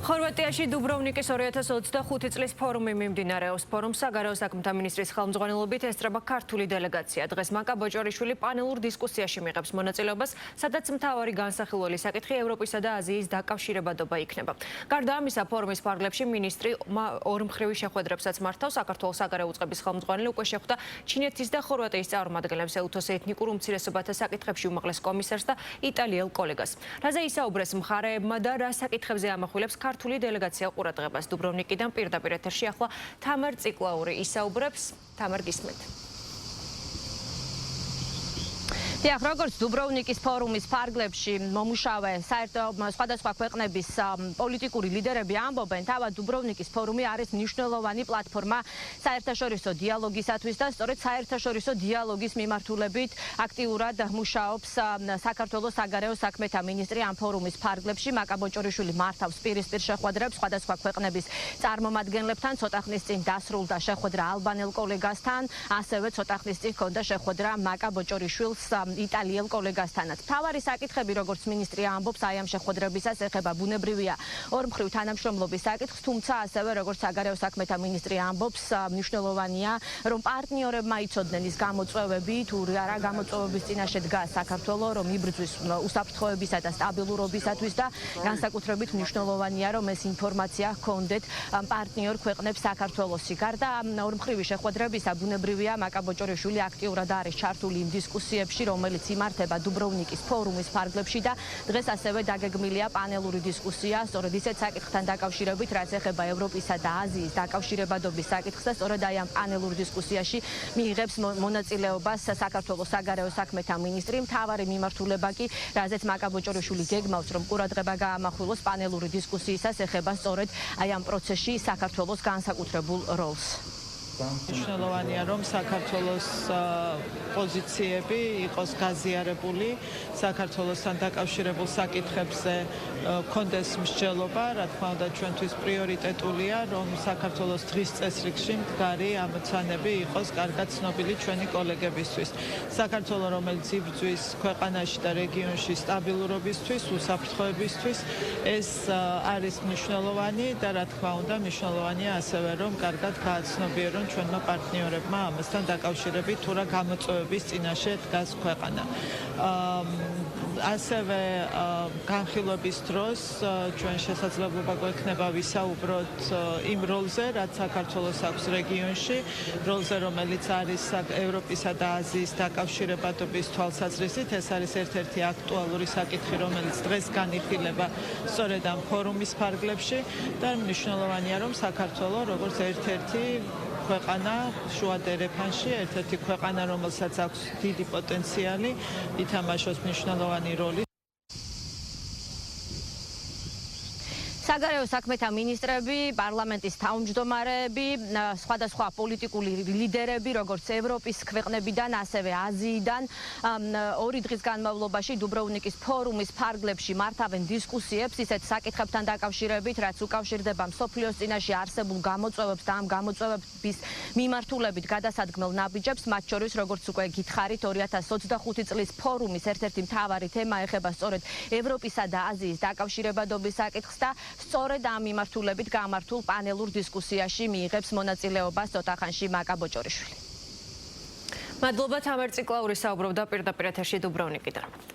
ხორვატიაში დუბროვნიკის 2025 წლის ფორუმი მიმდინარეობს. ფორუმს საგარეო საქმეთა მინისტრის ხელმძღვანელობით ესწრება ქართული დელეგაცია. დღეს მაკა ბოჭორიშვილი პანელურ დისკუსიაში მიიღებს მონაწილეობას, სადაც მთავარი განსახილველი საკითხი ევროპისა და აზიის დაკავშირებადობა იქნება. გარდა ამისა, ფორუმის ფარგლებში მინისტრი ორმხრივი შეხვედრებსაც მართავს. საქართველოს საგარეო უწყების ხელმძღვანელი უკვე შეხვდა ჩინეთის და ხორვატიის წარმომადგენლებს, ელთოს ეთნიკურ უმცირესობათა საკითხებში უმაღლეს კომისარს და იტალიელ კოლეგას. რაზე ისაუბრეს მხარეებმა და რა საკითხებზე ამახვილებს ქართული დელეგაცია ყურადღებას. დუბროვნიკიდან პირდაპირ ეთერში ახლა თამარ ციკლაური ისაუბრებს. თამარ, გისმენთ. დიახ, როგორც დუბროვნიკის ფორუმის ფარგლებში მომუშავე სხვადასხვა ქვეყნების პოლიტიკური ლიდერები ამბობენ, თავად დუბროვნიკის ფორუმი არის მნიშვნელოვანი პლატფორმა საერთაშორისო დიალოგისათვის და სწორედ საერთაშორისო დიალოგის მიმართულებით აქტიურად მუშაობს საქართველოს საგარეო საქმეთა მინისტრი ამ ფორუმის ფარგლებში. მაკა ბოჭორიშვილი მართავს პირისპირ შეხვედრებს სხვადასხვა ქვეყნების წარმომადგენლებთან. ცოტა ხნის წინ დასრულდა შეხვედრა ალბანელ კოლეგასთან, ასევე ცოტა ხნის წინ ჰქონდა შეხვედრა მაკა ბოჭორიშვილს იტალიელ კოლეგასთანაც. მთავარი საკითხები, როგორც მინისტრი ამბობს, აი ამ შეხვედრებისას ეხება ბუნებრივია ორმხრივ თანამშრომლობის საკითხს, თუმცა ასევე როგორც საგარეო საქმეთა მინისტრი ამბობს, მნიშვნელოვანია, რომ პარტნიორებმა იცოდნენ ის გამოწვევები, თუ რა გამოწვევების წინაშე დგას საქართველო, რომ იბრძვის უსაფრთხოებისა და სტაბილურობისათვის და განსაკუთრებით მნიშვნელოვანია, რომ ეს ინფორმაცია ჰქონდეთ პარტნიორ ქვეყნებს საქართველოსი. გარდა ორმხრივი შეხვედრებისა, ბუნებრივია, მაკა ბოჭორიშვილი აქტიურად არის ჩართული იმ დისკუსიებში, რომელიც იმართება დუბროვნიკის ფორუმის ფარგლებში და დღეს ასევე დაგეგმილია პანელური დისკუსია, სწორედ ისეთ საკითხთან დაკავშირებით, რაც ეხება ევროპისა და აზიის დაკავშირებადობის საკითხს და სწორედ აი ამ პანელურ დისკუსიაში მიიღებს მონაწილეობას საქართველოს საგარეო საქმეთა მინისტრი. მთავარი მიმართულება კი, რაზეც მაკა ბოჭორიშვილი გეგმავს, რომ ყურადღება გაამახვილოს პანელური დისკუსიისას, ეხება სწორედ აი ამ პროცესში საქართველოს განსაკუთრებულ როლს. მნიშვნელოვანია, რომ საქართველოს პოზიციები იყოს გაზიარებული, საქართველოსთან დაკავშირებულ საკითხებზე კონდეს მსჯელობა, რა თქმა უნდა, ჩვენთვის პრიორიტეტულია, რომ საქართველოს დღის წესრიგში მდგარი ამოცანები იყოს კარგად ცნობილი ჩვენი კოლეგებისთვის. საქართველო, რომელიც იბრძვის ქვეყანაში და რეგიონში სტაბილურობისთვის, უსაფრთხოებისთვის, ეს არის მნიშვნელოვანი და რა თქმა უნდა, მნიშვნელოვანია ასევე, რომ კარგად გააცნობიერონ ჩვენმა პარტნიორებმა ამასთან დაკავშირებით თუ რა გამოწვევების წინაშე დგას ქვეყანა. ასევე განხილვების დროს ჩვენ შესაძლებლობა გვექნება ვისაუბროთ იმ როლზე, რაც საქართველოს აქვს რეგიონში, როლზე, რომელიც არის ევროპისა და აზიის დაკავშირებადობის თვალსაზრისით. ეს არის ერთ-ერთი აქტუალური საკითხი, რომელიც დღეს განიხილება სწორედ ამ ფორუმის ფარგლებში და მნიშვნელოვანია, რომ საქართველო როგორც ერთ-ერთი ქვეყანა შუა დერეფანში, ერთ-ერთი ქვეყანა, რომელსაც აქვს დიდი პოტენციალი, ითამაშოს მნიშვნელოვანი როლი. საგარეო საქმეთა მინისტრები, პარლამენტის თავმჯდომარეები, სხვადასხვა პოლიტიკური ლიდერები, როგორც ევროპის ქვეყნებიდან, ასევე აზიიდან, ორი დღის განმავლობაში დუბროვნიკის ფორუმის ფარგლებში მართავენ დისკუსიებს ისეთ საკითხებთან დაკავშირებით, რაც უკავშირდება მსოფლიოს წინაშე არსებულ გამოწვევებს და ამ გამოწვევების მიმართულებით გადასადგმელ ნაბიჯებს, მათ შორის, როგორც უკვე გითხარით, 2025 წლის ფორუმის ერთ-ერთი მთავარი თემა ეხება სწორედ ევროპისა და აზიის დაკავშირებადობის საკითხს და სწორედ ამ მიმართულებით გამართულ პანელურ დისკუსიაში მიიღებს მონაწილეობას ცოტა ხანში მაკა ბოჭორიშვილი. მადლობა, თამარ ციკლაური საუბრობდა პირდაპირ ეთერში დუბროვნიკიდან.